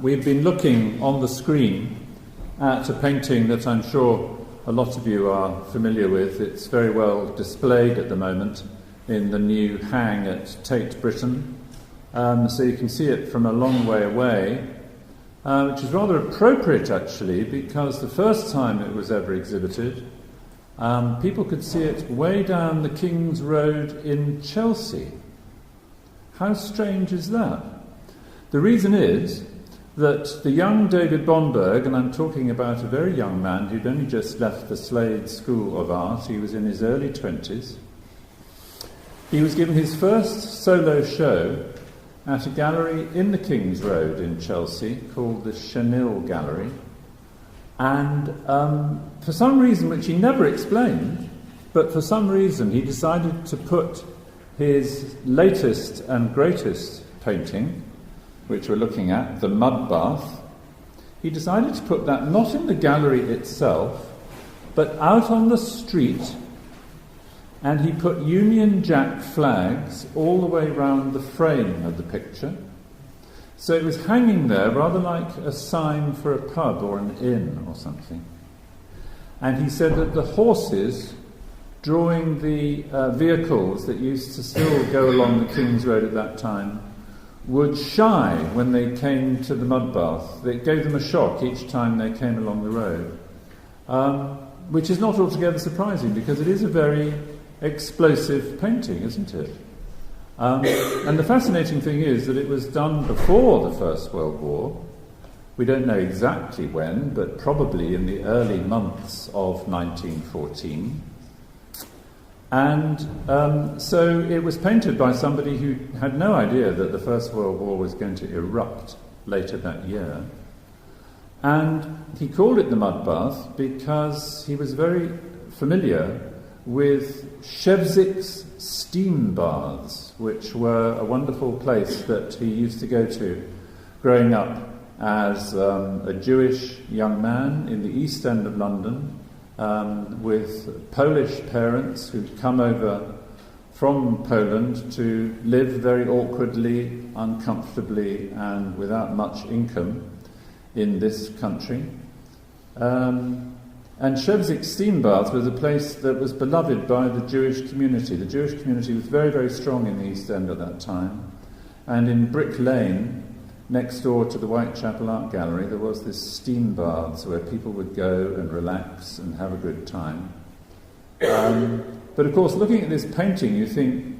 we've been looking on the screen at a painting that I'm sure a lot of you are familiar with. It's very well displayed at the moment in the new hang at Tate Britain. So you can see it from a long way away, which is rather appropriate actually, because the first time it was ever exhibited, people could see it way down the King's Road in Chelsea. How strange is that? The reason is that the young David Bomberg, and I'm talking about a very young man who'd only just left the Slade School of Art, he was in his early 20s, he was given his first solo show at a gallery in the King's Road in Chelsea called the Chenil Gallery, and for some reason which he never explained, but for some reason he decided to put his latest and greatest painting, which we're looking at, the Mud Bath, he decided to put that not in the gallery itself, but out on the street, and he put Union Jack flags all the way round the frame of the picture. So it was hanging there rather like a sign for a pub or an inn or something. And he said that the horses drawing the vehicles that used to still go along the King's Road at that time would shy when they came to the mud bath. It gave them a shock each time they came along the road, which is not altogether surprising because it is a very explosive painting, isn't it? And the fascinating thing is that it was done before the First World War. We don't know exactly when, but probably in the early months of 1914. And so it was painted by somebody who had no idea that the First World War was going to erupt later that year. And he called it the Mud Bath because he was very familiar with Shevzik's steam baths, which were a wonderful place that he used to go to growing up as a Jewish young man in the East End of London, with Polish parents who'd come over from Poland to live very awkwardly, uncomfortably, and without much income in this country. And Shevzik's steam bath was a place that was beloved by the Jewish community. The Jewish community was very, very strong in the East End at that time. And in Brick Lane, next door to the Whitechapel Art Gallery, there was this steam baths where people would go and relax and have a good time. But of course, looking at this painting, you think,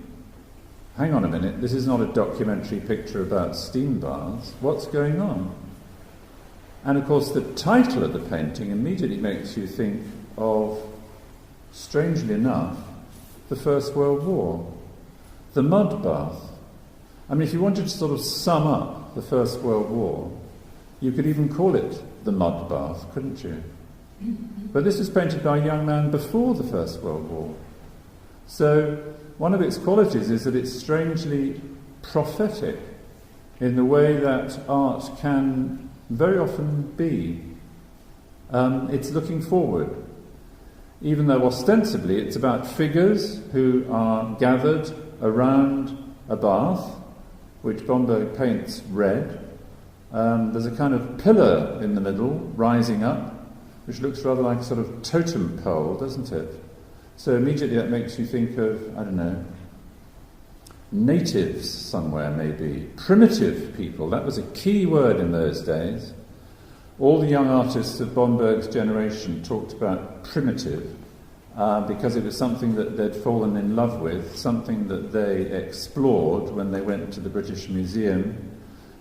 hang on a minute, this is not a documentary picture about steam baths. What's going on? And of course, the title of the painting immediately makes you think of, strangely enough, the First World War. The Mud Bath. I mean, if you wanted to sort of sum up the First World War, you could even call it the Mud Bath, couldn't you? But this was painted by a young man before the First World War. So one of its qualities is that it's strangely prophetic in the way that art can very often be. It's looking forward, even though ostensibly it's about figures who are gathered around a bath, which Bomberg paints red. There's a kind of pillar in the middle rising up, which looks rather like a sort of totem pole, doesn't it? So immediately that makes you think of, I don't know, natives somewhere maybe, primitive people. That was a key word in those days. All the young artists of Bomberg's generation talked about primitive because it was something that they'd fallen in love with, something that they explored when they went to the British Museum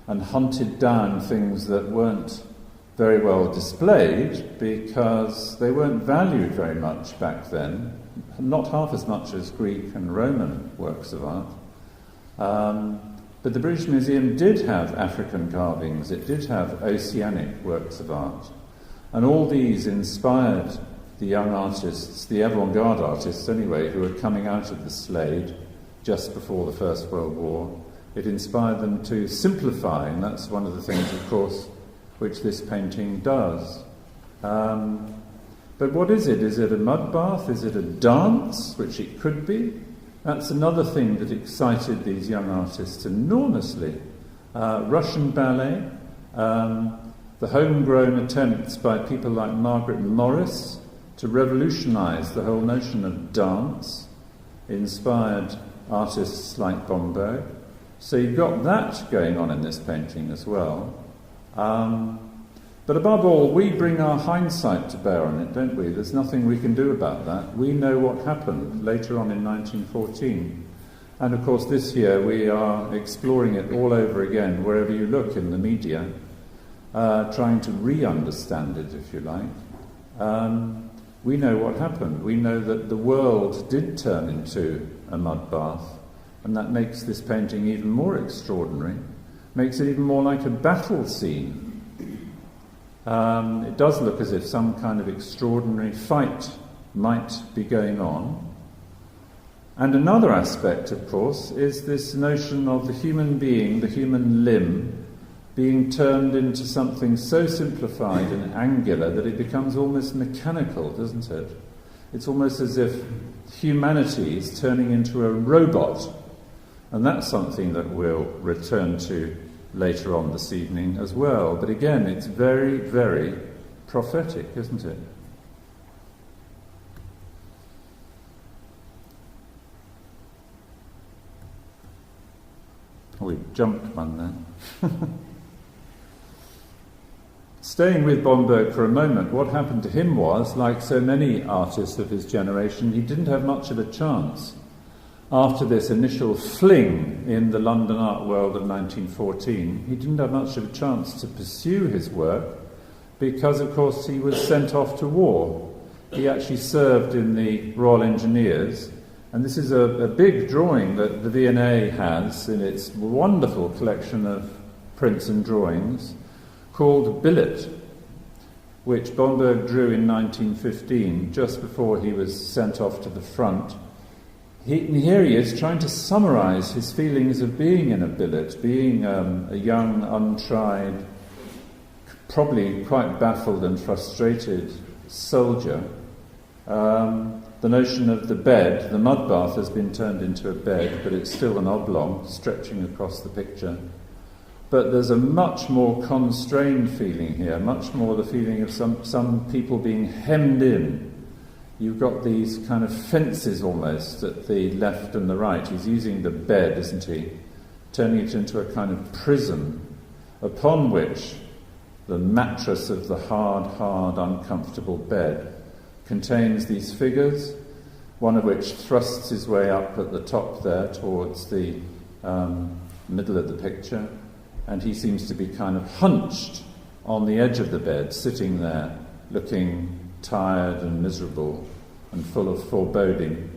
and hunted down things that weren't very well displayed because they weren't valued very much back then, not half as much as Greek and Roman works of art. But the British Museum did have African carvings, it did have oceanic works of art, and all these inspired the young artists, the avant-garde artists anyway, who were coming out of the Slade just before the First World War. It inspired them to simplify, and that's one of the things, of course, which this painting does. But what is it? Is it a mud bath? Is it a dance, which it could be? That's another thing that excited these young artists enormously. Russian ballet, The homegrown attempts by people like Margaret Morris to revolutionise the whole notion of dance inspired artists like Bomberg. So you've got that going on in this painting as well. But above all, we bring our hindsight to bear on it, don't we? There's nothing we can do about that. We know what happened later on in 1914. And of course this year we are exploring it all over again, wherever you look in the media, trying to re-understand it, if you like. We know what happened. We know that the world did turn into a mud bath, and that makes this painting even more extraordinary, makes it even more like a battle scene. It does look as if some kind of extraordinary fight might be going on. And another aspect, of course, is this notion of the human being, the human limb, being turned into something so simplified and angular that it becomes almost mechanical, doesn't it? It's almost as if humanity is turning into a robot. And that's something that we'll return to later on this evening as well. But again, it's very, very prophetic, isn't it? Oh, we jumped one there. Staying with Bomberg for a moment, what happened to him was, like so many artists of his generation, he didn't have much of a chance. After this initial fling in the London art world of 1914, he didn't have much of a chance to pursue his work because, of course, he was sent off to war. He actually served in the Royal Engineers, and this is a big drawing that the V&A has in its wonderful collection of prints and drawings, called Billet, which Bomberg drew in 1915, just before he was sent off to the front. Here he is trying to summarise his feelings of being in a billet, being a young, untried, probably quite baffled and frustrated soldier. The notion of the bed, the mud bath has been turned into a bed, but it's still an oblong stretching across the picture. But there's a much more constrained feeling here, much more the feeling of some people being hemmed in. You've got these kind of fences almost at the left and the right. He's using the bed, isn't he? Turning it into a kind of prison upon which the mattress of the hard, uncomfortable bed contains these figures, one of which thrusts his way up at the top there towards the middle of the picture, and he seems to be kind of hunched on the edge of the bed, sitting there, looking tired and miserable and full of foreboding.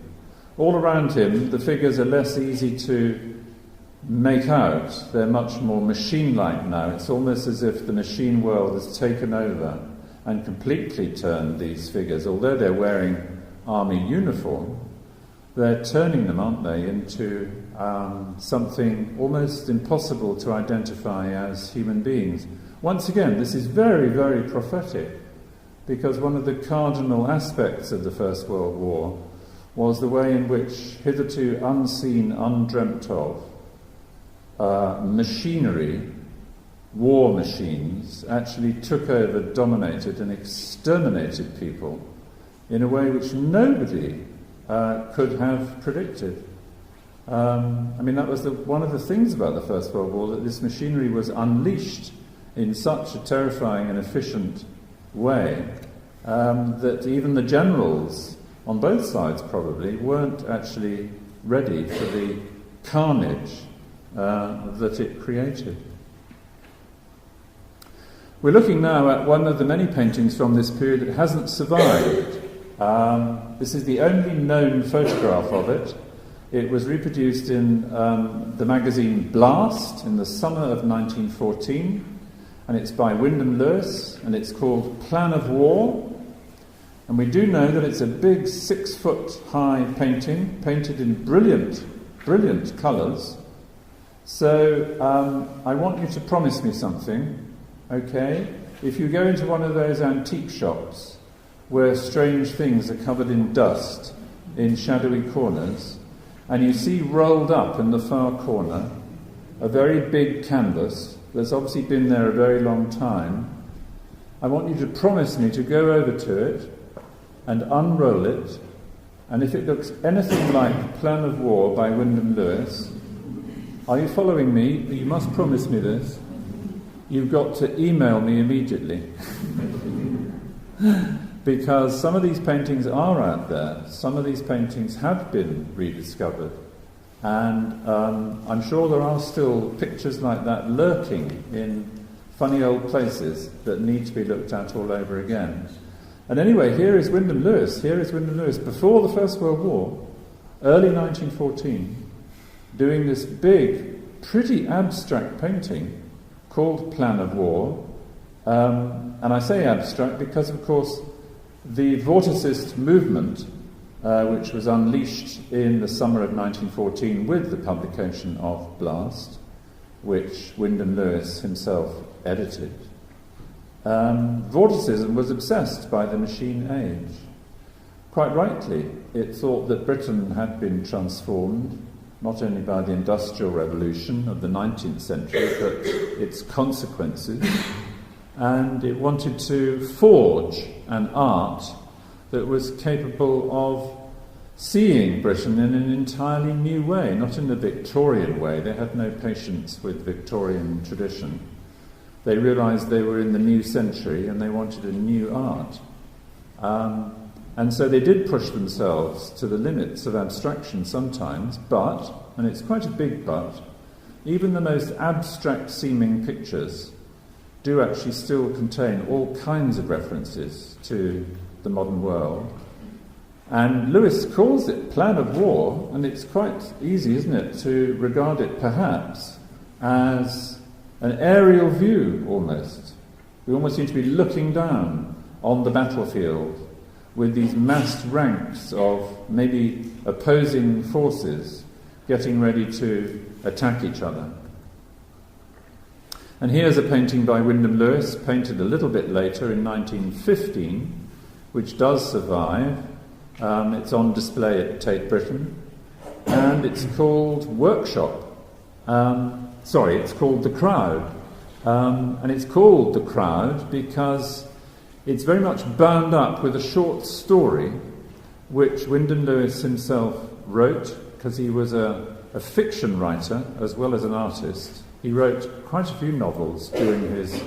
All around him, the figures are less easy to make out. They're much more machine-like now. It's almost as if the machine world has taken over and completely turned these figures. Although they're wearing army uniform, they're turning them, aren't they, into something almost impossible to identify as human beings. Once again, this is very, very prophetic, because one of the cardinal aspects of the First World War was the way in which hitherto unseen, undreamt of, machinery, war machines, actually took over, dominated and exterminated people in a way which nobody could have predicted. That was one of the things about the First World War, that this machinery was unleashed in such a terrifying and efficient way that even the generals, on both sides probably, weren't actually ready for the carnage that it created. We're looking now at one of the many paintings from this period that hasn't survived. This is the only known photograph of it. It was reproduced in the magazine Blast in the summer of 1914, and it's by Wyndham Lewis, and it's called Plan of War. And we do know that it's a big 6-foot-high painting, painted in brilliant, brilliant colours. So I want you to promise me something, okay? If you go into one of those antique shops where strange things are covered in dust in shadowy corners, and you see rolled up in the far corner a very big canvas that's obviously been there a very long time. I want you to promise me to go over to it and unroll it, and if it looks anything like Plan of War by Wyndham Lewis, are you following me? You must promise me this. You've got to email me immediately. Because some of these paintings are out there, some of these paintings have been rediscovered, and I'm sure there are still pictures like that lurking in funny old places that need to be looked at all over again. And anyway, here is Wyndham Lewis before the First World War, early 1914, doing this big, pretty abstract painting called Plan of War. And I say abstract because, of course, the Vorticist movement, which was unleashed in the summer of 1914 with the publication of Blast, which Wyndham Lewis himself edited, Vorticism was obsessed by the machine age. Quite rightly, it thought that Britain had been transformed not only by the Industrial Revolution of the 19th century, but its consequences, and it wanted to forge an art that was capable of seeing Britain in an entirely new way, not in the Victorian way. They had no patience with Victorian tradition. They realised they were in the new century and they wanted a new art. And so they did push themselves to the limits of abstraction sometimes, but, and it's quite a big but, even the most abstract seeming pictures do actually still contain all kinds of references to the modern world. And Lewis calls it Plan of War, and it's quite easy, isn't it, to regard it perhaps as an aerial view almost. We almost seem to be looking down on the battlefield with these massed ranks of maybe opposing forces getting ready to attack each other. And here's a painting by Wyndham Lewis, painted a little bit later in 1915, which does survive. It's on display at Tate Britain, and it's called Workshop. It's called The Crowd. And it's called The Crowd because it's very much bound up with a short story which Wyndham Lewis himself wrote, because he was a fiction writer as well as an artist. He wrote quite a few novels during his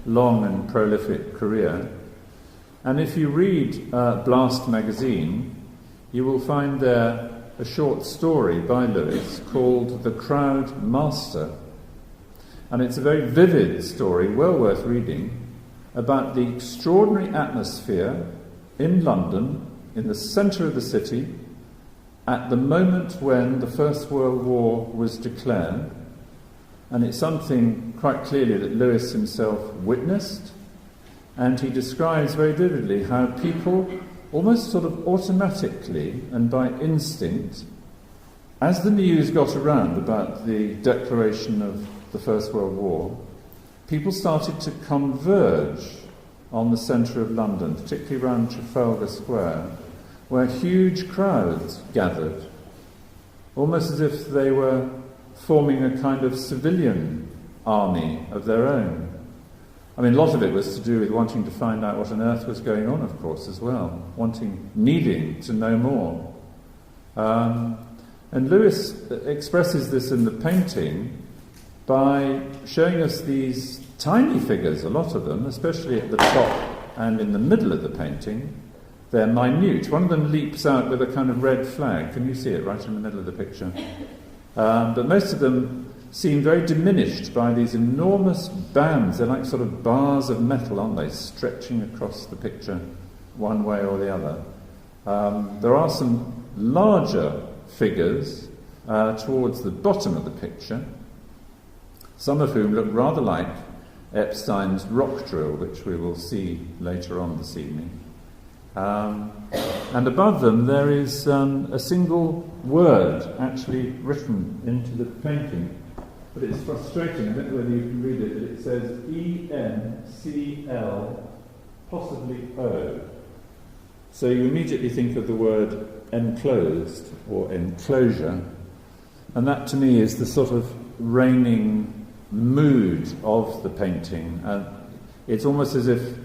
long and prolific career. And if you read Blast magazine, you will find there a short story by Lewis called The Crowd Master. And it's a very vivid story, well worth reading, about the extraordinary atmosphere in London, in the centre of the city, at the moment when the First World War was declared. And it's something quite clearly that Lewis himself witnessed, and he describes very vividly how people, almost sort of automatically and by instinct, as the news got around about the declaration of the First World War, people started to converge on the centre of London, particularly around Trafalgar Square, where huge crowds gathered, almost as if they were forming a kind of civilian army of their own. I mean, a lot of it was to do with wanting to find out what on earth was going on, of course, as well, needing to know more. And Lewis expresses this in the painting by showing us these tiny figures, a lot of them, especially at the top and in the middle of the painting. They're minute. One of them leaps out with a kind of red flag. Can you see it right in the middle of the picture? But most of them seem very diminished by these enormous bands. They're like sort of bars of metal, aren't they, stretching across the picture one way or the other. There are some larger figures towards the bottom of the picture, some of whom look rather like Epstein's rock drill, which we will see later on this evening. And above them there is a single word actually written into the painting, but it's frustrating. I don't know whether you can read it, but it says ENCL, possibly O. So you immediately think of the word enclosed or enclosure, and that to me is the sort of reigning mood of the painting. It's almost as if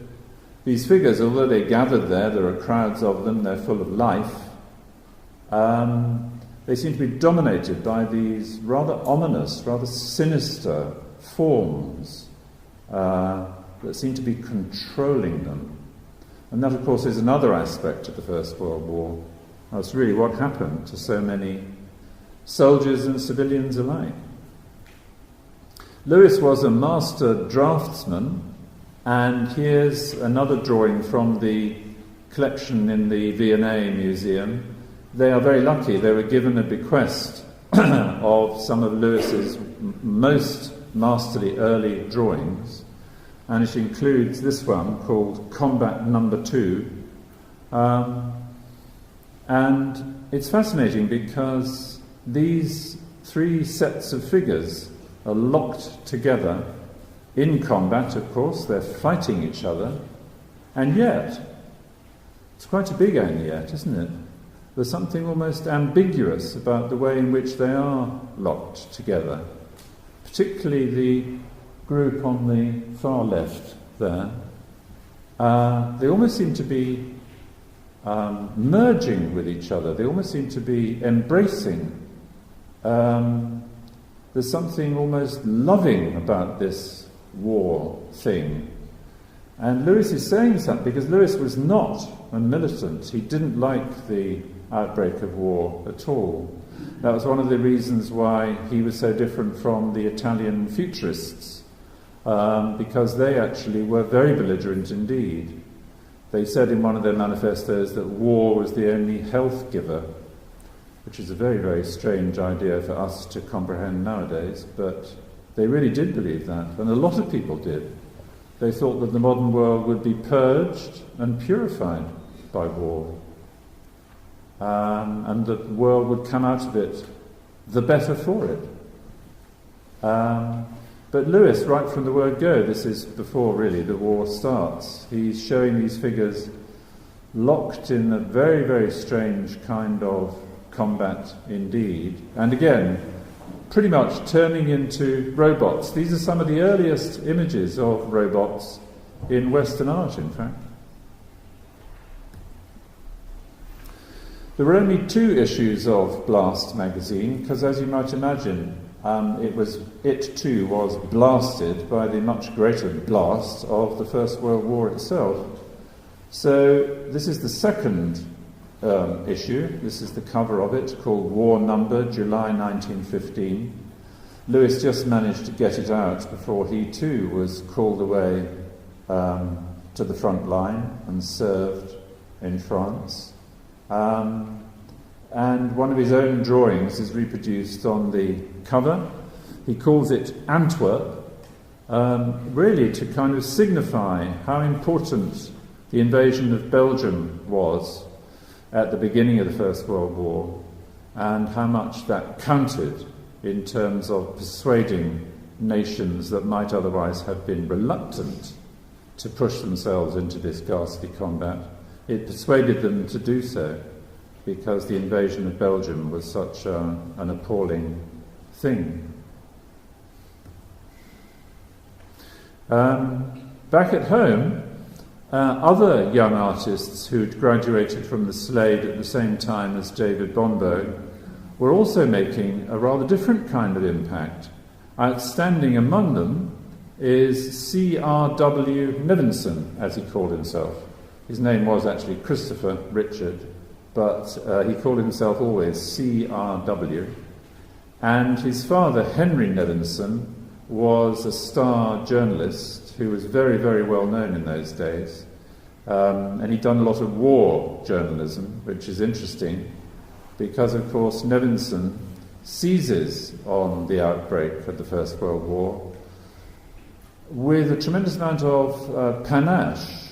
these figures, although they're gathered there are crowds of them, they're full of life, they seem to be dominated by these rather ominous, rather sinister forms that seem to be controlling them. And that, of course, is another aspect of the First World War. That's really what happened to so many soldiers and civilians alike. Lewis was a master draftsman, and here's another drawing from the collection in the V&A Museum. They are very lucky. They were given a bequest of some of Lewis's most masterly early drawings, and it includes this one called Combat Number 2. And it's fascinating because these three sets of figures are locked together in combat, of course. They're fighting each other, and yet it's quite a big "and yet," isn't it? There's something almost ambiguous about the way in which they are locked together, particularly the group on the far left there. They almost seem to be merging with each other. They almost seem to be embracing. There's something almost loving about this war thing. And Lewis is saying something because Lewis was not a militant. He didn't like the outbreak of war at all. That was one of the reasons why he was so different from the Italian futurists, because they actually were very belligerent indeed. They said in one of their manifestos that war was the only health giver, which is a very, very strange idea for us to comprehend nowadays, but they really did believe that, and a lot of people did. They thought that the modern world would be purged and purified by war, and the world would come out of it the better for it. But Lewis, right from the word go, this is before really the war starts, he's showing these figures locked in a very, very strange kind of combat indeed, and again, pretty much turning into robots. These are some of the earliest images of robots in Western art, in fact. There were only 2 issues of Blast magazine, because as you might imagine, it too was blasted by the much greater blast of the First World War itself. So this is the second issue. This is the cover of it, called War Number, July 1915. Lewis just managed to get it out before he too was called away to the front line and served in France. And one of his own drawings is reproduced on the cover. He calls it Antwerp, really to kind of signify how important the invasion of Belgium was at the beginning of the First World War, and how much that counted in terms of persuading nations that might otherwise have been reluctant to push themselves into this ghastly combat. It persuaded them to do so because the invasion of Belgium was such an appalling thing. Back at home, other young artists who'd graduated from the Slade at the same time as David Bombo were also making a rather different kind of impact. Outstanding among them is C.R.W. Nevinson, as he called himself. His name was actually Christopher Richard, but he called himself always C.R.W. And his father, Henry Nevinson, was a star journalist who was very, very well known in those days. And he'd done a lot of war journalism, which is interesting, because, of course, Nevinson seizes on the outbreak of the First World War with a tremendous amount of panache.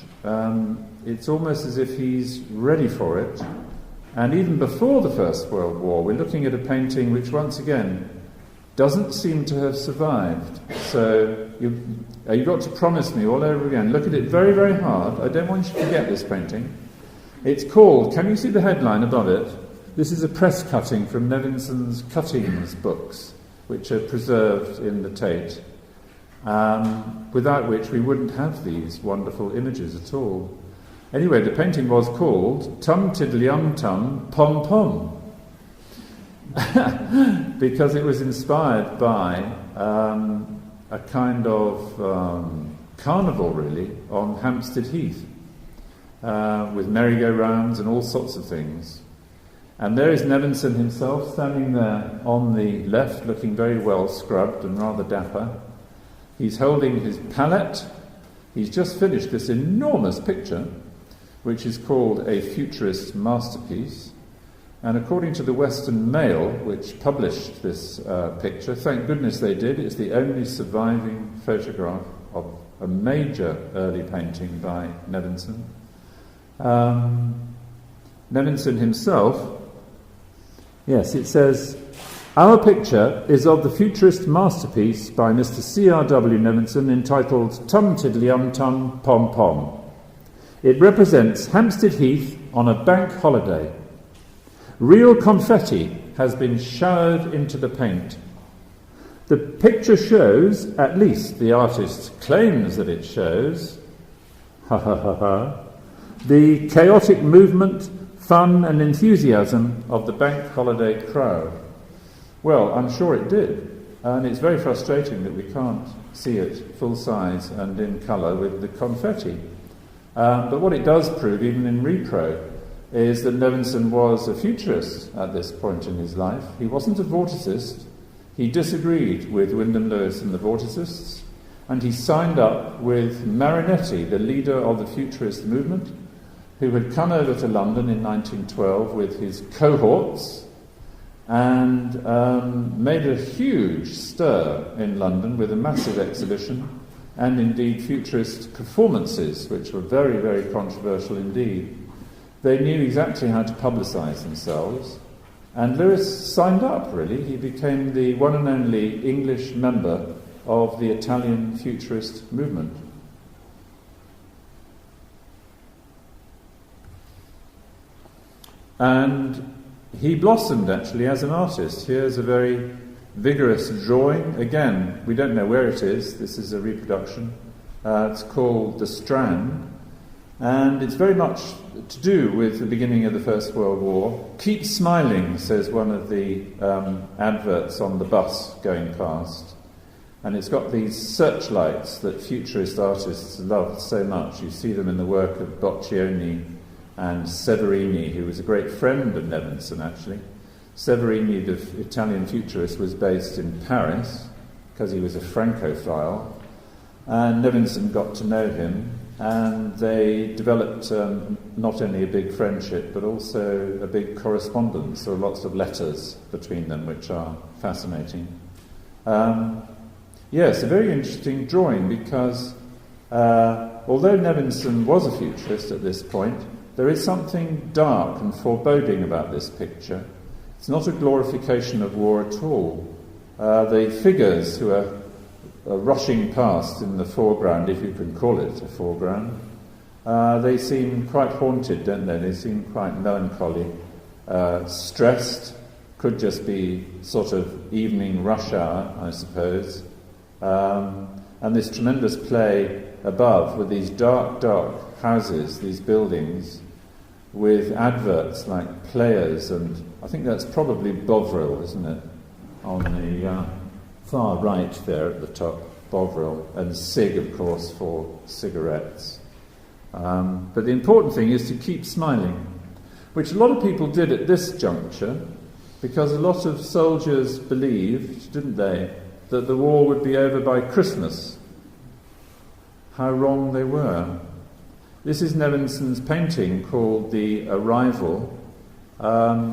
It's almost as if he's ready for it. And even before the First World War, we're looking at a painting which, once again, doesn't seem to have survived. So you've got to promise me all over again, look at it very, very hard. I don't want you to forget this painting. It's called, can you see the headline above it? This is a press cutting from Nevinson's cuttings books, which are preserved in the Tate. without which we wouldn't have these wonderful images at all. Anyway, the painting was called Tum Tiddly Tum Pom Pom, because it was inspired by a kind of carnival, really, on Hampstead Heath, with merry-go-rounds and all sorts of things. And there is Nevinson himself standing there on the left, looking very well scrubbed and rather dapper. He's holding his palette. He's just finished this enormous picture, which is called a futurist masterpiece. And according to the Western Mail, which published this picture, thank goodness they did, it's the only surviving photograph of a major early painting by Nevinson. Nevinson himself, yes, it says, "Our picture is of the futurist masterpiece by Mr. C.R.W. Nevinson entitled Tum Tiddly Tum Pom Pom. It represents Hampstead Heath on a bank holiday. Real confetti has been showered into the paint. The picture shows, at least the artist claims that it shows, the chaotic movement, fun and enthusiasm of the bank holiday crowd." Well, I'm sure it did, and it's very frustrating that we can't see it full size and in colour with the confetti. But what it does prove, even in repro, is that Nevinson was a futurist at this point in his life. He wasn't a vorticist. He disagreed with Wyndham Lewis and the vorticists, and he signed up with Marinetti, the leader of the futurist movement, who had come over to London in 1912 with his cohorts and made a huge stir in London with a massive exhibition and indeed futurist performances, which were very, very controversial indeed. They knew exactly how to publicise themselves, and Lewis signed up, really. He became the one and only English member of the Italian futurist movement. And he blossomed, actually, as an artist. Here's a very vigorous drawing. Again, we don't know where it is. This is a reproduction. It's called The Strand. And it's very much to do with the beginning of the First World War. "Keep smiling," says one of the adverts on the bus going past. And it's got these searchlights that futurist artists love so much. You see them in the work of Boccioni and Severini, who was a great friend of Nevinson, actually. Severini, the Italian futurist, was based in Paris because he was a Francophile, and Nevinson got to know him, and they developed not only a big friendship but also a big correspondence. There are lots of letters between them which are fascinating. Yes, a very interesting drawing because although Nevinson was a futurist at this point, there is something dark and foreboding about this picture. It's not a glorification of war at all. The figures who are rushing past in the foreground, if you can call it a foreground, they seem quite haunted, don't they? They seem quite melancholy, stressed, could just be sort of evening rush hour, I suppose. And this tremendous play above with these dark, dark houses, these buildings, with adverts like Players, and I think that's probably Bovril, isn't it? On the far right there at the top, Bovril, and Sig, of course, for cigarettes. But the important thing is to keep smiling, which a lot of people did at this juncture, because a lot of soldiers believed, didn't they, that the war would be over by Christmas. How wrong they were. This is Nevinson's painting called The Arrival,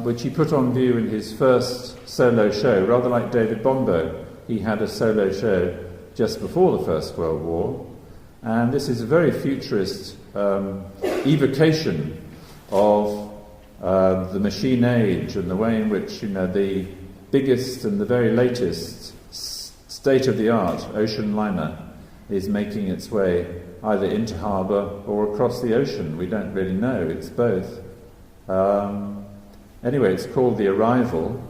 which he put on view in his first solo show, rather like David Bombo. He had a solo show just before the First World War, and this is a very futurist evocation of the machine age and the way in which, the biggest and the very latest state-of-the-art ocean liner is making its way either into harbour or across the ocean. We don't really know. It's both. Anyway, it's called The Arrival.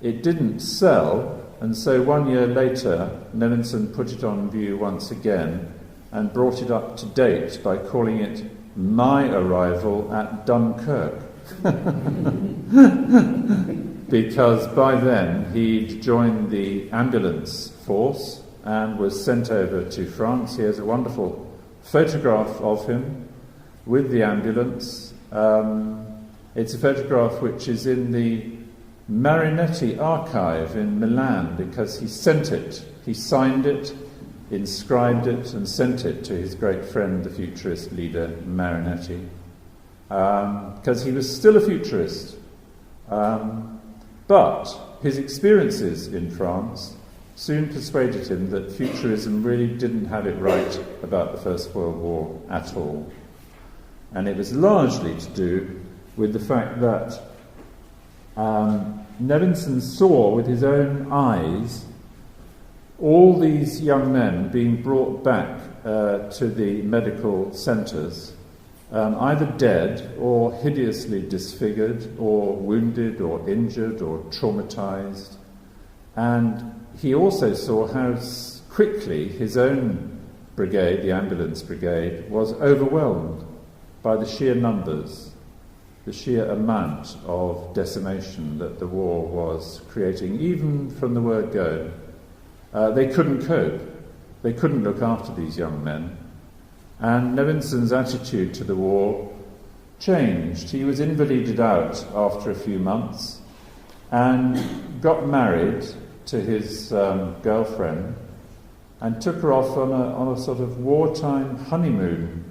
It didn't sell. And so 1 year later, Nevinson put it on view once again and brought it up to date by calling it My Arrival at Dunkirk. Because by then he'd joined the ambulance force and was sent over to France. He has a wonderful photograph of him with the ambulance. It's a photograph which is in the Marinetti archive in Milan because he sent it. He signed it, inscribed it, and sent it to his great friend, the futurist leader Marinetti, because he was still a futurist. But his experiences in France soon persuaded him that futurism really didn't have it right about the First World War at all. And it was largely to do with the fact that Nevinson saw with his own eyes all these young men being brought back to the medical centres, either dead or hideously disfigured or wounded or injured or traumatised. And he also saw how quickly his own brigade, the ambulance brigade, was overwhelmed by the sheer numbers, the sheer amount of decimation that the war was creating, even from the word go. They couldn't cope. They couldn't look after these young men. And Nevinson's attitude to the war changed. He was invalided out after a few months and got married to his girlfriend and took her off on a sort of wartime honeymoon.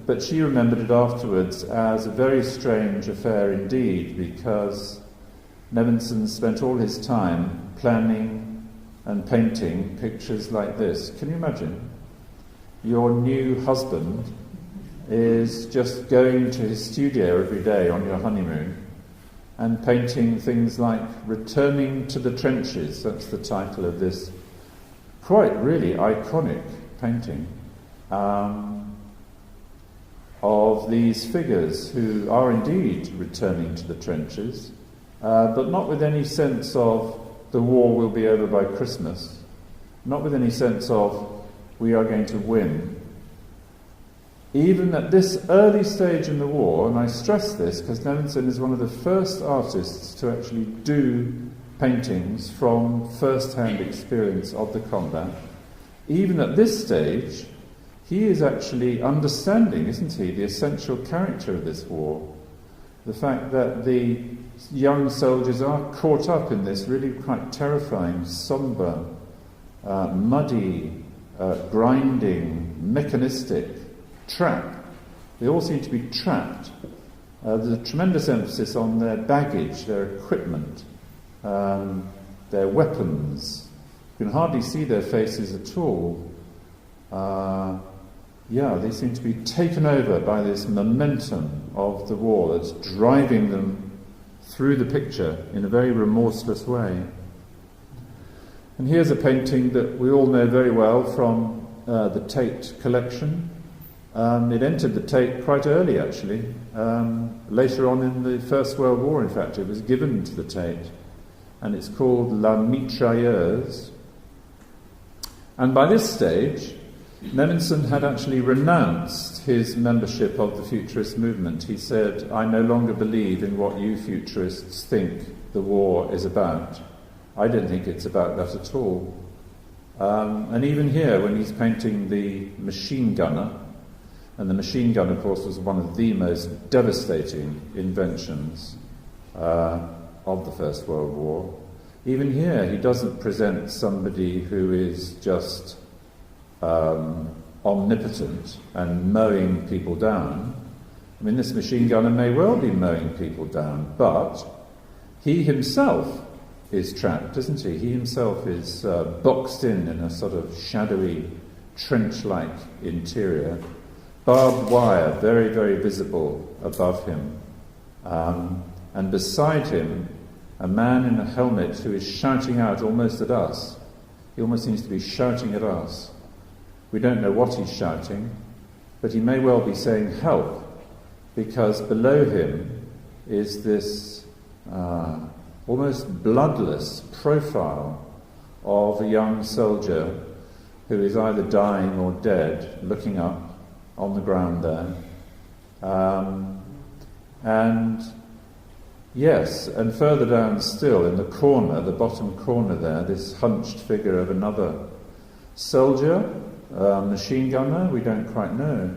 But she remembered it afterwards as a very strange affair indeed, because Nevinson spent all his time planning and painting pictures like this. Can you imagine? Your new husband is just going to his studio every day on your honeymoon and painting things like Returning to the Trenches. That's the title of this quite really iconic painting. Of these figures who are indeed returning to the trenches, but not with any sense of the war will be over by Christmas, not with any sense of we are going to win. Even at this early stage in the war, and I stress this because Nevinson is one of the first artists to actually do paintings from first-hand experience of the combat, even at this stage, he is actually understanding, isn't he, the essential character of this war. The fact that the young soldiers are caught up in this really quite terrifying, sombre, muddy, grinding, mechanistic trap. They all seem to be trapped. There's a tremendous emphasis on their baggage, their equipment, their weapons. You can hardly see their faces at all. They seem to be taken over by this momentum of the war that's driving them through the picture in a very remorseless way. And here's a painting that we all know very well from the Tate collection. It entered the Tate quite early, actually. Later on in the First World War, in fact, it was given to the Tate. And it's called La Mitrailleuse. And by this stage, Nevinson had actually renounced his membership of the futurist movement. He said, I no longer believe in what you futurists think the war is about. I don't think it's about that at all. And even here, when he's painting the machine gunner, and the machine gun, of course, was one of the most devastating inventions of the First World War, even here he doesn't present somebody who is just omnipotent and mowing people down. I mean, this machine gunner may well be mowing people down, but he himself is trapped, isn't he? He himself is boxed in a sort of shadowy, trench-like interior, barbed wire very, very visible above him, and beside him a man in a helmet who is shouting out almost at us. He almost seems to be shouting at us. We don't know what he's shouting, but he may well be saying help, because below him is this almost bloodless profile of a young soldier who is either dying or dead, looking up on the ground there. And yes, and further down still, in the corner, the bottom corner there, this hunched figure of another soldier, machine gunner, we don't quite know.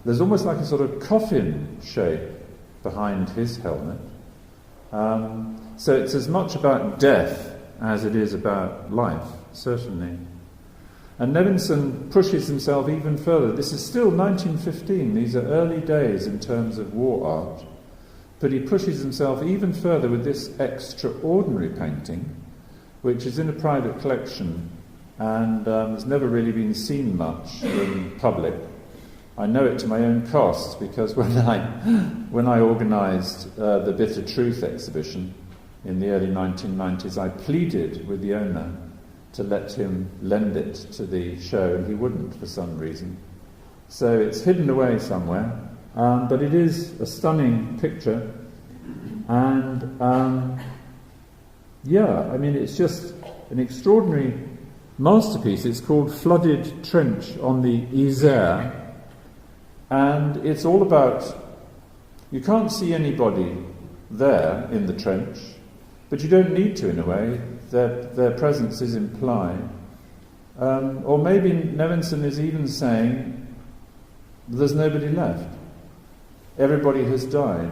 There's almost like a sort of coffin shape behind his helmet. So it's as much about death as it is about life, certainly. And Nevinson pushes himself even further. This is still 1915, these are early days in terms of war art, but he pushes himself even further with this extraordinary painting, which is in a private collection and has never really been seen much in public. I know it to my own cost, because when I organised the Bitter Truth exhibition in the early 1990s, I pleaded with the owner to let him lend it to the show, and he wouldn't for some reason. So it's hidden away somewhere, but it is a stunning picture, and it's just an extraordinary masterpiece. It's called Flooded Trench on the Isère, and it's all about, you can't see anybody there in the trench, but you don't need to in a way. Their presence is implied. Or maybe Nevinson is even saying there's nobody left. Everybody has died.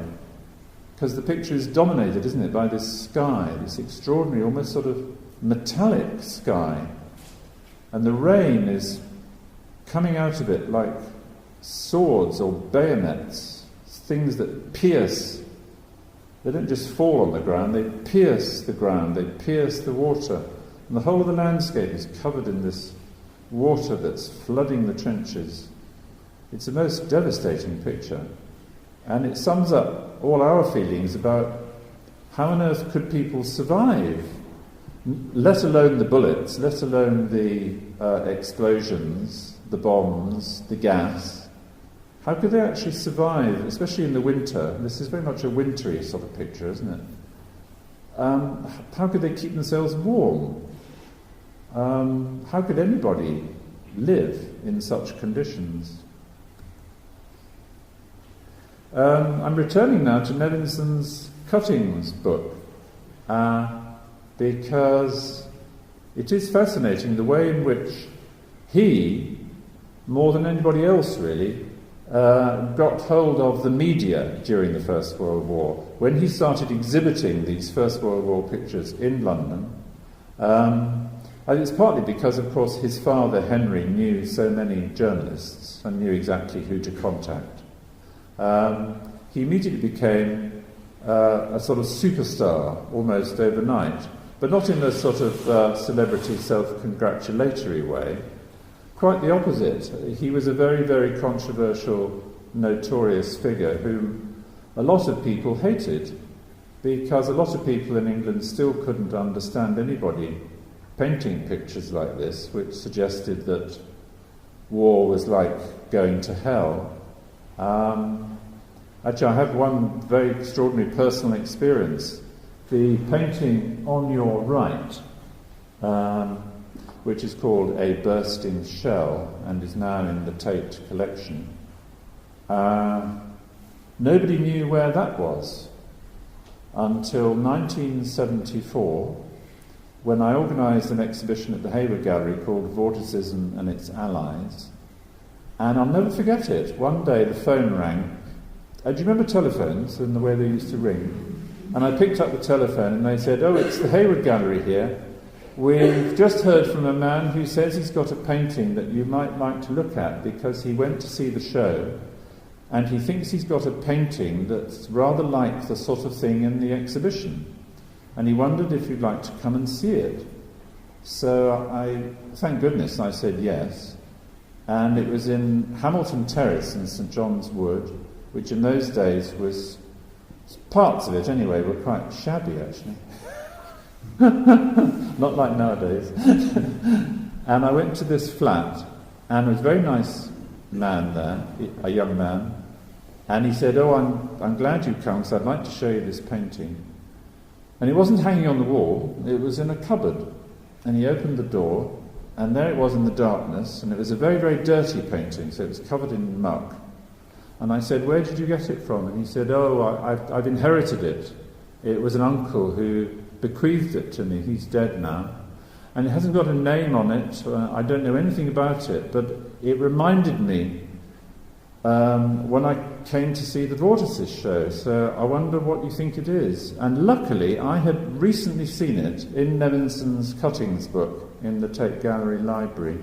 Because the picture is dominated, isn't it, by this sky, this extraordinary, almost sort of metallic sky. And the rain is coming out of it like swords or bayonets, things that pierce. They don't just fall on the ground, they pierce the ground, they pierce the water. And the whole of the landscape is covered in this water that's flooding the trenches. It's a most devastating picture. And it sums up all our feelings about how on earth could people survive, let alone the bullets, let alone the explosions, the bombs, the gas. How could they actually survive, especially in the winter? This is very much a wintry sort of picture, isn't it? How could they keep themselves warm? How could anybody live in such conditions? I'm returning now to Nevinson's Cuttings book, because it is fascinating the way in which he, more than anybody else really, got hold of the media during the First World War. When he started exhibiting these First World War pictures in London, and it's partly because, of course, his father, Henry, knew so many journalists and knew exactly who to contact. He immediately became a sort of superstar almost overnight, but not in a sort of celebrity self-congratulatory way. Quite the opposite. He was a very, very controversial, notorious figure whom a lot of people hated, because a lot of people in England still couldn't understand anybody painting pictures like this, which suggested that war was like going to hell. Actually, I have one very extraordinary personal experience. The painting on your right, which is called A Bursting Shell and is now in the Tate collection. Nobody knew where that was until 1974, when I organised an exhibition at the Hayward Gallery called Vorticism and Its Allies. And I'll never forget it. One day the phone rang. Do you remember telephones and the way they used to ring? And I picked up the telephone and they said, "Oh, it's the Hayward Gallery here. We've just heard from a man who says he's got a painting that you might like to look at, because he went to see the show and he thinks he's got a painting that's rather like the sort of thing in the exhibition. And he wondered if you'd like to come and see it." So thank goodness, I said yes. And it was in Hamilton Terrace in St John's Wood, which in those days was, parts of it anyway, were quite shabby actually. Not like nowadays. And I went to this flat, and there was a very nice man there, a young man, and he said, "Oh, I'm glad you've come, because I'd like to show you this painting." And it wasn't hanging on the wall, it was in a cupboard. And he opened the door, and there it was in the darkness, and it was a very, very dirty painting, so it was covered in muck. And I said, "Where did you get it from?" And he said, I've inherited it. It was an uncle who bequeathed it to me. He's dead now. And it hasn't got a name on it. I don't know anything about it, but it reminded me when I came to see the Vortices show. So I wonder what you think it is. And luckily, I had recently seen it in Nevinson's Cuttings book in the Tate Gallery library.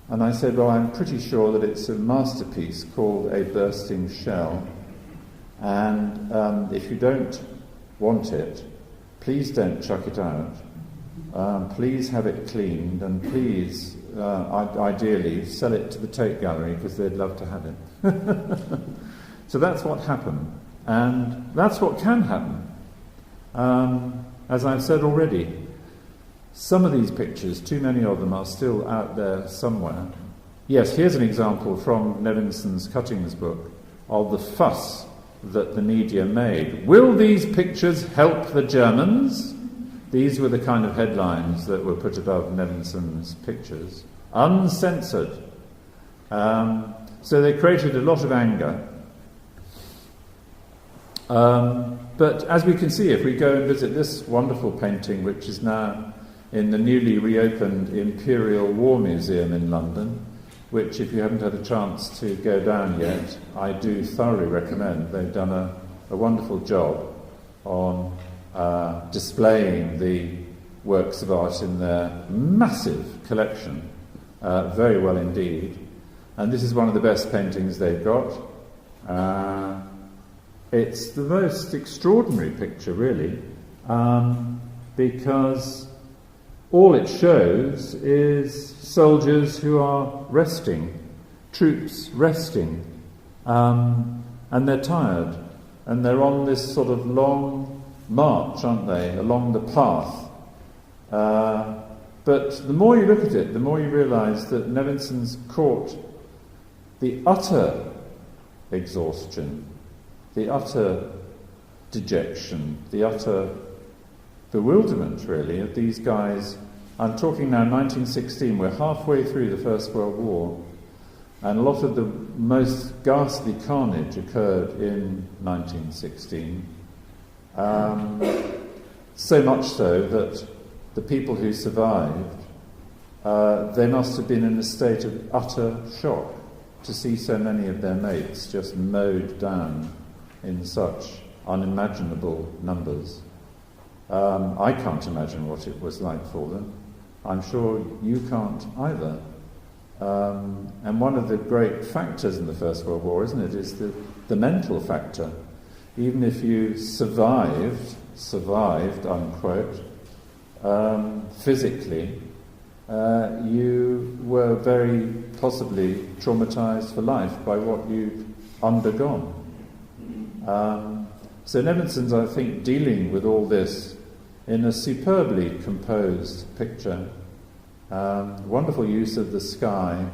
And I said, well, I'm pretty sure that it's a masterpiece called A Bursting Shell. And if you don't want it, please don't chuck it out. Please have it cleaned, and please, ideally, sell it to the Tate Gallery, because they'd love to have it. So that's what happened. And that's what can happen. As I've said already, some of these pictures, too many of them, are still out there somewhere. Yes, here's an example from Nevinson's Cuttings book of the fuss that the media made. Will these pictures help the Germans? These were the kind of headlines that were put above Nevinson's pictures. Uncensored. So they created a lot of anger. But as we can see, if we go and visit this wonderful painting, which is now in the newly reopened Imperial War Museum in London, which, if you haven't had a chance to go down yet, I do thoroughly recommend. They've done a wonderful job on displaying the works of art in their massive collection, very well indeed. And this is one of the best paintings they've got. It's the most extraordinary picture, really, because all it shows is soldiers who are resting, troops resting, and they're tired, and they're on this sort of long march, aren't they, along the path. But the more you look at it, the more you realise that Nevinson's caught the utter exhaustion, the utter dejection, the utter bewilderment, really, of these guys. I'm talking now 1916, we're halfway through the First World War, and a lot of the most ghastly carnage occurred in 1916. So much so that the people who survived, they must have been in a state of utter shock to see so many of their mates just mowed down in such unimaginable numbers. I can't imagine what it was like for them. I'm sure you can't either. And one of the great factors in the First World War, isn't it, is the mental factor. Even if you survived, unquote, physically, you were very possibly traumatized for life by what you'd undergone. So Nevinson's, I think, dealing with all this in a superbly composed picture. Wonderful use of the sky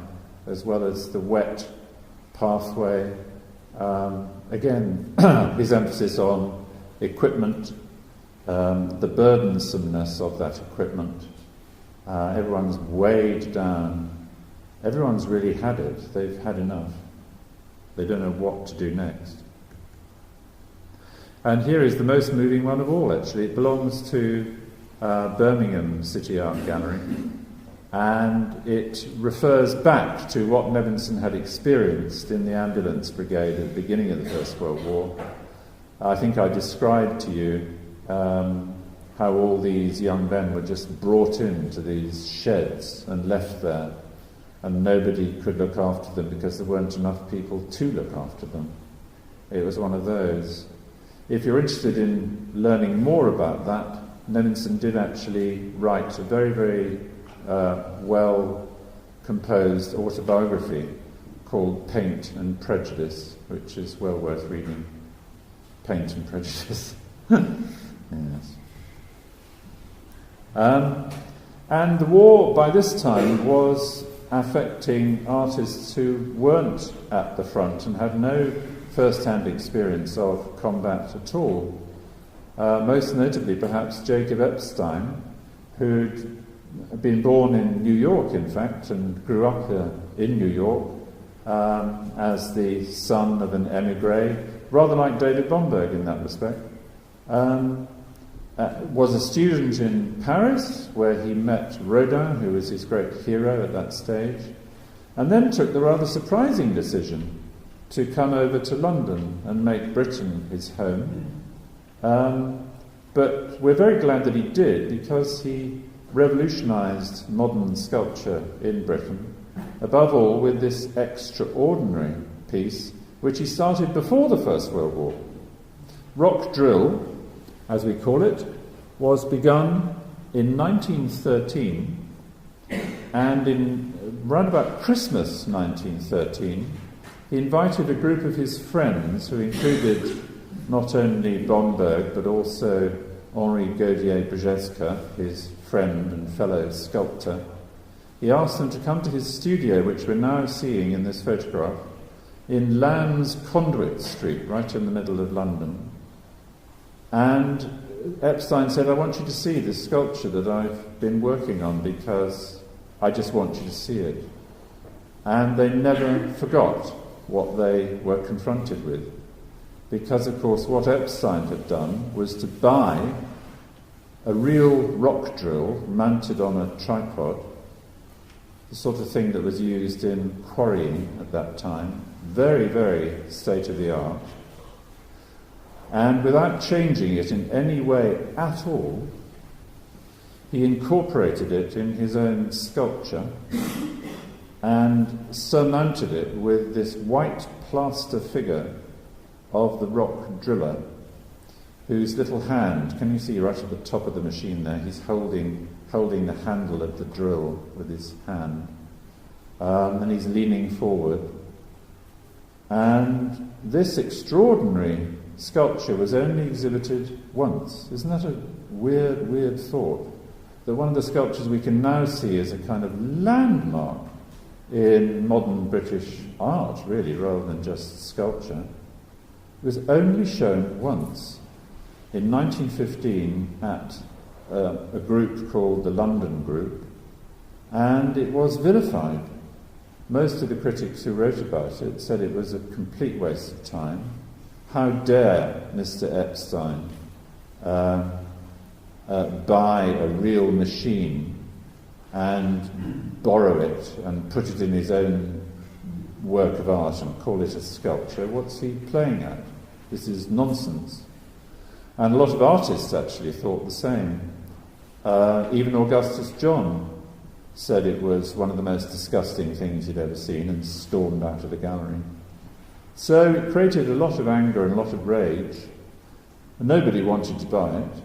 as well as the wet pathway. Again, his emphasis on equipment, the burdensomeness of that equipment. Everyone's weighed down. Everyone's really had it. They've had enough. They don't know what to do next. And here is the most moving one of all, actually. It belongs to Birmingham City Art Gallery, and it refers back to what Nevinson had experienced in the ambulance brigade at the beginning of the First World War. I think I described to you how all these young men were just brought into these sheds and left there, and nobody could look after them because there weren't enough people to look after them. It was one of those. If you're interested in learning more about that, Nevinson did actually write a very, very well-composed autobiography called Paint and Prejudice, which is well worth reading. Paint and Prejudice. Yes. And the war, by this time, was affecting artists who weren't at the front and had no first-hand experience of combat at all. most notably perhaps Jacob Epstein, who'd been born in New York, in fact, and grew up in New York as the son of an émigré, rather like David Bomberg in that respect. Was a student in Paris, where he met Rodin, who was his great hero at that stage, and then took the rather surprising decision to come over to London and make Britain his home. But we're very glad that he did, because he revolutionised modern sculpture in Britain, above all with this extraordinary piece, which he started before the First World War. Rock drill, as we call it, was begun in 1913, and in round about Christmas 1913, he invited a group of his friends, who included not only Bomberg but also Henri Gaudier-Brzeska, his friend and fellow sculptor. He asked them to come to his studio, which we're now seeing in this photograph, in Lamb's Conduit Street, right in the middle of London. And Epstein said, I want you to see this sculpture that I've been working on, because I just want you to see it. And they never forgot what they were confronted with, because, of course, what Epstein had done was to buy a real rock drill mounted on a tripod, the sort of thing that was used in quarrying at that time, very, very state-of-the-art, and without changing it in any way at all, he incorporated it in his own sculpture and surmounted it with this white plaster figure of the rock driller, whose little hand, can you see right at the top of the machine there, he's holding the handle of the drill with his hand, and he's leaning forward. And this extraordinary sculpture was only exhibited once. Isn't that a weird, weird thought? That one of the sculptures we can now see as a kind of landmark in modern British art, really, rather than just sculpture, was only shown once, in 1915 at a group called the London Group, and it was vilified. Most of the critics who wrote about it said it was a complete waste of time. How dare Mr. Epstein buy a real machine and borrow it and put it in his own work of art and call it a sculpture? What's he playing at? This is nonsense. And a lot of artists actually thought the same. Even Augustus John said it was one of the most disgusting things he'd ever seen and stormed out of the gallery. So it created a lot of anger and a lot of rage. And nobody wanted to buy it.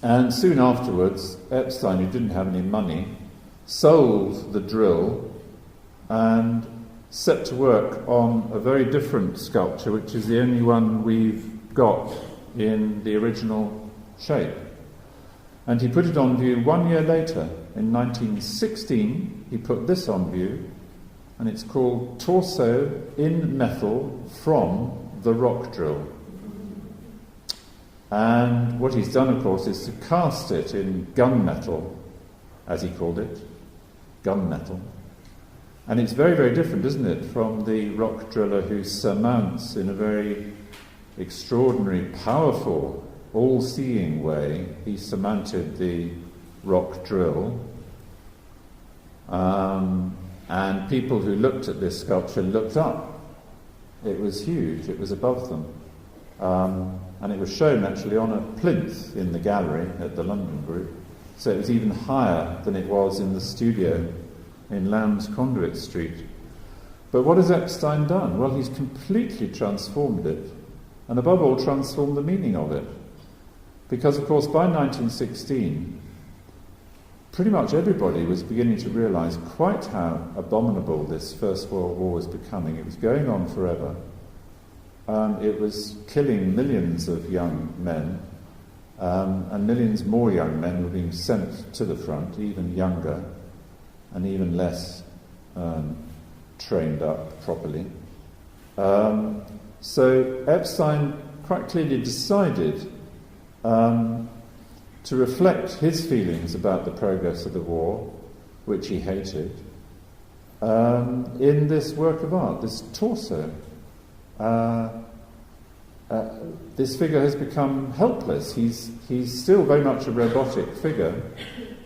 And soon afterwards, Epstein, who didn't have any money, sold the drill and set to work on a very different sculpture, which is the only one we've got in the original shape. And he put it on view 1 year later. In 1916, he put this on view, and it's called Torso in Metal from the Rock Drill. And what he's done, of course, is to cast it in gunmetal, as he called it, gunmetal. And it's very, very different, isn't it, from the rock driller who surmounts in a very extraordinary, powerful, all-seeing way. He surmounted the rock drill. And people who looked at this sculpture looked up. It was huge, it was above them. And it was shown actually on a plinth in the gallery at the London Group. So it was even higher than it was in the studio in Lamb's Conduit Street. But what has Epstein done? Well, he's completely transformed it, and above all transformed the meaning of it. Because, of course, by 1916, pretty much everybody was beginning to realise quite how abominable this First World War was becoming. It was going on forever. It was killing millions of young men, and millions more young men were being sent to the front, even younger, and even less trained up properly. So Epstein quite clearly decided to reflect his feelings about the progress of the war, which he hated, in this work of art, this torso. This figure has become helpless. He's still very much a robotic figure,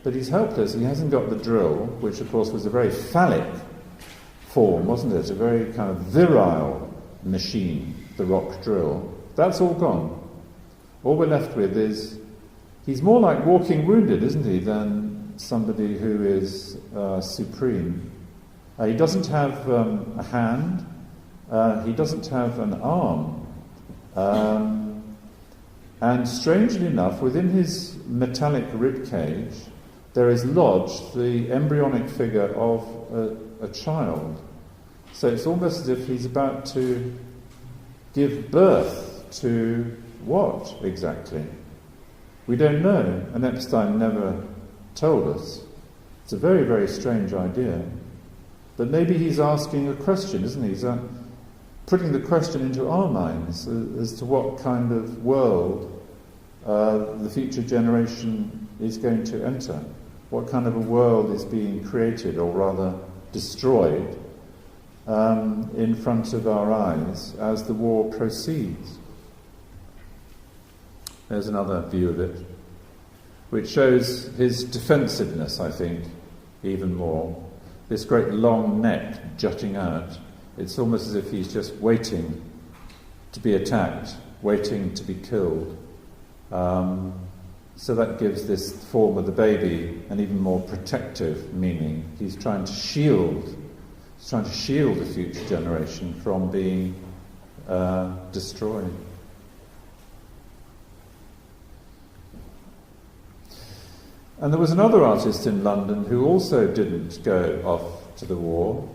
but he's helpless. He hasn't got the drill, which of course was a very phallic form, wasn't it? A very kind of virile machine, the rock drill. That's all gone. All we're left with is, he's more like walking wounded, isn't he, than somebody who is supreme. He doesn't have a hand, he doesn't have an arm, and strangely enough, within his metallic rib cage, there is lodged the embryonic figure of a child. So it's almost as if he's about to give birth to what exactly? We don't know, and Epstein never told us. It's a very, very strange idea. But maybe he's asking a question, isn't he? He's putting the question into our minds as to what kind of world the future generation is going to enter. What kind of a world is being created, or rather destroyed, in front of our eyes as the war proceeds. There's another view of it, which shows his defensiveness, I think, even more. This great long neck jutting out. It's almost as if he's just waiting to be attacked, waiting to be killed. So that gives this form of the baby an even more protective meaning. He's trying to shield the future generation from being destroyed. And there was another artist in London who also didn't go off to the war,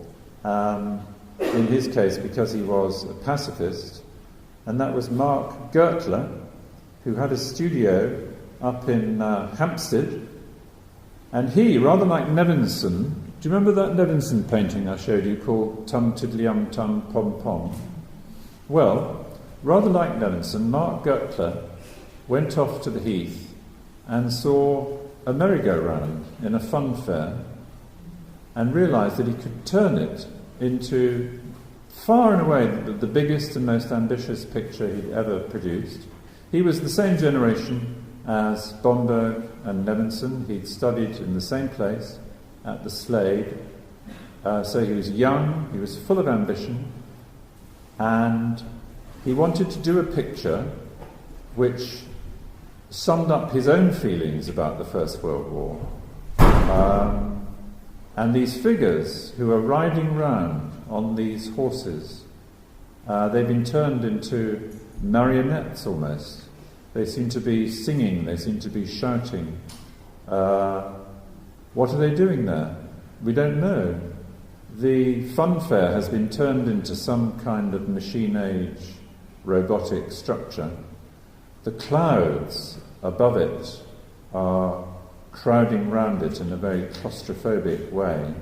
in his case because he was a pacifist, and that was Mark Gertler, who had a studio up in Hampstead, and he, rather like Nevinson, do you remember that Nevinson painting I showed you called Tum Tiddly Tum Pom Pom? Well, rather like Nevinson, Mark Gertler went off to the Heath and saw a merry-go-round in a fun fair and realised that he could turn it into, far and away, the biggest and most ambitious picture he'd ever produced. He was the same generation as Bomberg and Nevinson. He'd studied in the same place at the Slade. So he was young, he was full of ambition, and he wanted to do a picture which summed up his own feelings about the First World War. And these figures who are riding round on these horses, they've been turned into marionettes almost. They seem to be singing, they seem to be shouting. What are they doing there? We don't know. The fun fair has been turned into some kind of machine-age robotic structure. The clouds above it are crowding round it in a very claustrophobic way.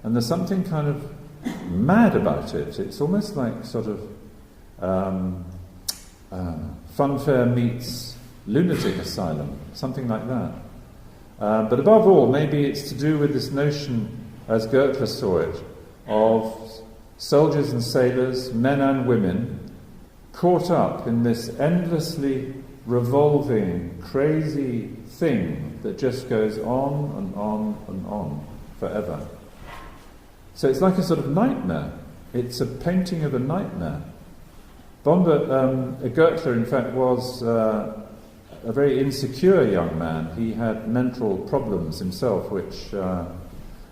And there's something kind of mad about it. It's almost like sort of funfair meets lunatic asylum, something like that. But above all, maybe it's to do with this notion, as Goethe saw it, of soldiers and sailors, men and women, caught up in this endlessly revolving, crazy thing that just goes on and on and on forever. So it's like a sort of nightmare. It's a painting of a nightmare. Goethe, in fact, was a very insecure young man. He had mental problems himself, which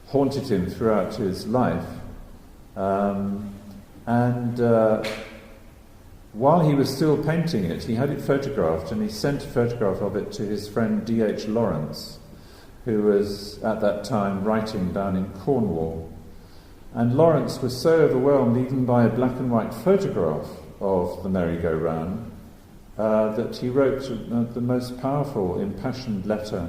haunted him throughout his life. While he was still painting it, he had it photographed, and he sent a photograph of it to his friend D.H. Lawrence, who was at that time writing down in Cornwall. And Lawrence was so overwhelmed even by a black and white photograph of the merry-go-round that he wrote the most powerful, impassioned letter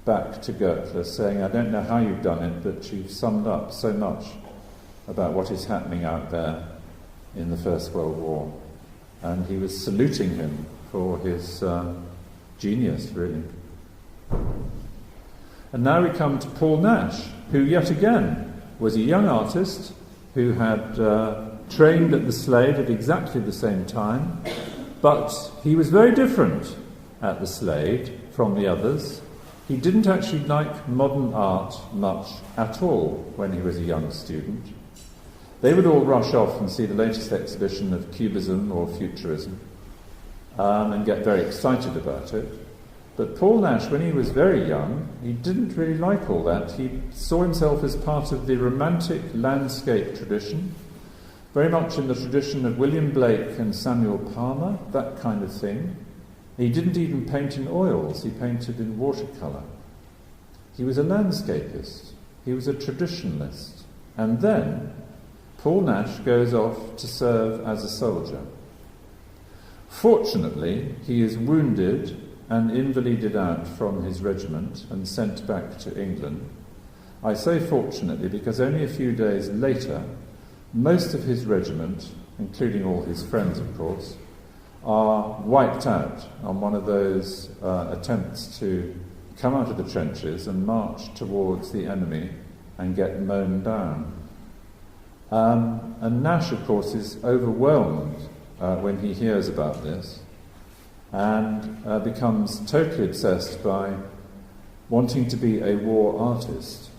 back to Goethe saying, I don't know how you've done it, but you've summed up so much about what is happening out there in the First World War. and he was saluting him for his genius, really. And now we come to Paul Nash, who yet again was a young artist who had trained at the Slade at exactly the same time, but he was very different at the Slade from the others. He didn't actually like modern art much at all when he was a young student. They would all rush off and see the latest exhibition of Cubism or Futurism and get very excited about it. But Paul Nash, when he was very young, he didn't really like all that. He saw himself as part of the romantic landscape tradition, very much in the tradition of William Blake and Samuel Palmer, that kind of thing. He didn't even paint in oils, he painted in watercolour. He was a landscapist, he was a traditionalist. And then Paul Nash goes off to serve as a soldier. Fortunately, he is wounded and invalided out from his regiment and sent back to England. I say fortunately because only a few days later, most of his regiment, including all his friends of course, are wiped out on one of those attempts to come out of the trenches and march towards the enemy and get mown down. And Nash, of course, is overwhelmed when he hears about this and becomes totally obsessed by wanting to be a war artist,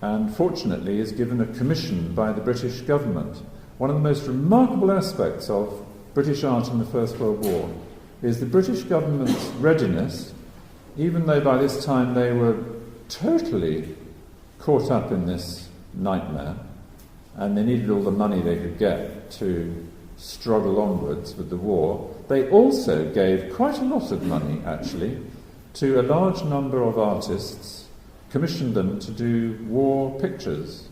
and fortunately is given a commission by the British government. One of the most remarkable aspects of British art in the First World War is the British government's readiness, even though by this time they were totally caught up in this nightmare and they needed all the money they could get to struggle onwards with the war. They also gave quite a lot of money, actually, to a large number of artists, commissioned them to do war pictures.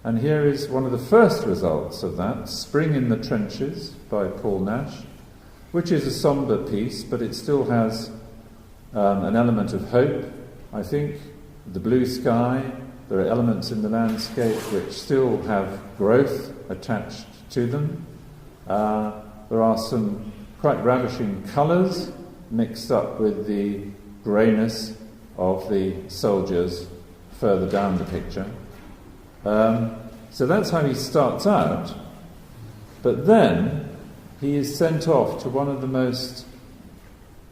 And here is one of the first results of that, Spring in the Trenches by Paul Nash, which is a sombre piece, but it still has an element of hope, I think. The blue sky, there are elements in the landscape which still have growth attached to them. There are some quite ravishing colours mixed up with the greyness of the soldiers further down the picture. So that's how he starts out, but then he is sent off to one of the most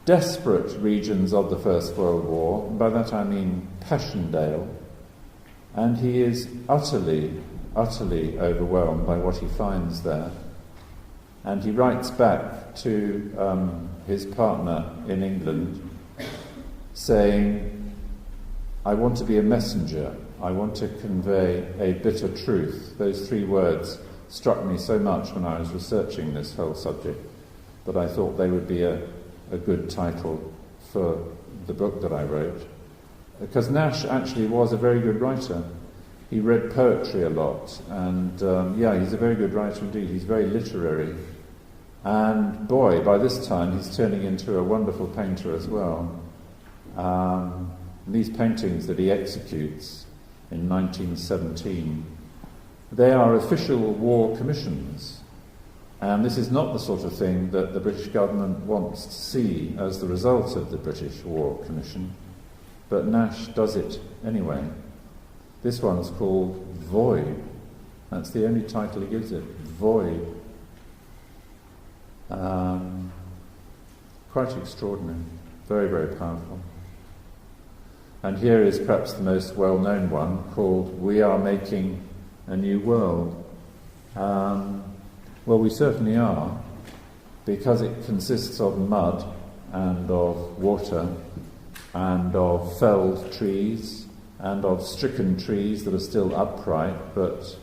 desperate regions of the First World War, and by that I mean Passchendaele, and he is utterly overwhelmed by what he finds there. And he writes back to his partner in England saying, "I want to be a messenger. I want to convey a bitter truth." Those three words struck me so much when I was researching this whole subject that I thought they would be a good title for the book that I wrote. Because Nash actually was a very good writer. He read poetry a lot, and he's a very good writer indeed. He's very literary. And boy, by this time he's turning into a wonderful painter as well. These paintings that he executes in 1917, they are official war commissions. And this is not the sort of thing that the British government wants to see as the result of the British War Commission, but Nash does it anyway. This one's called Void. That's the only title he gives it, Void. Quite extraordinary, very, very powerful. And here is perhaps the most well-known one, called We Are Making a New World. Well, we certainly are, because it consists of mud and of water and of felled trees and of stricken trees that are still upright, but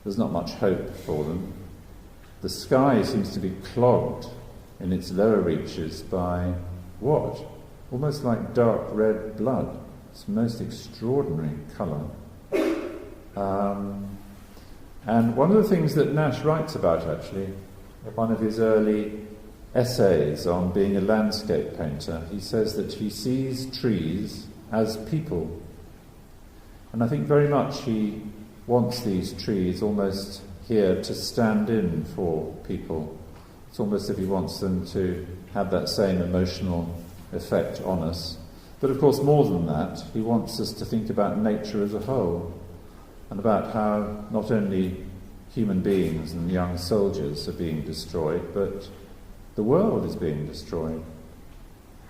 there's not much hope for them. The sky seems to be clogged in its lower reaches by what? Almost like dark red blood. It's a most extraordinary colour. And one of the things that Nash writes about, actually, in one of his early essays on being a landscape painter, he says that he sees trees as people. And I think very much he wants these trees almost here to stand in for people, It's almost as if he wants them to have that same emotional effect on us. But of course, more than that, he wants us to think about nature as a whole, and about how not only human beings and young soldiers are being destroyed, but the world is being destroyed.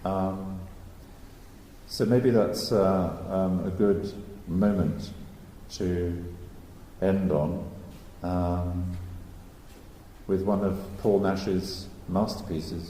So maybe that's a good moment to end on with one of Paul Nash's masterpieces.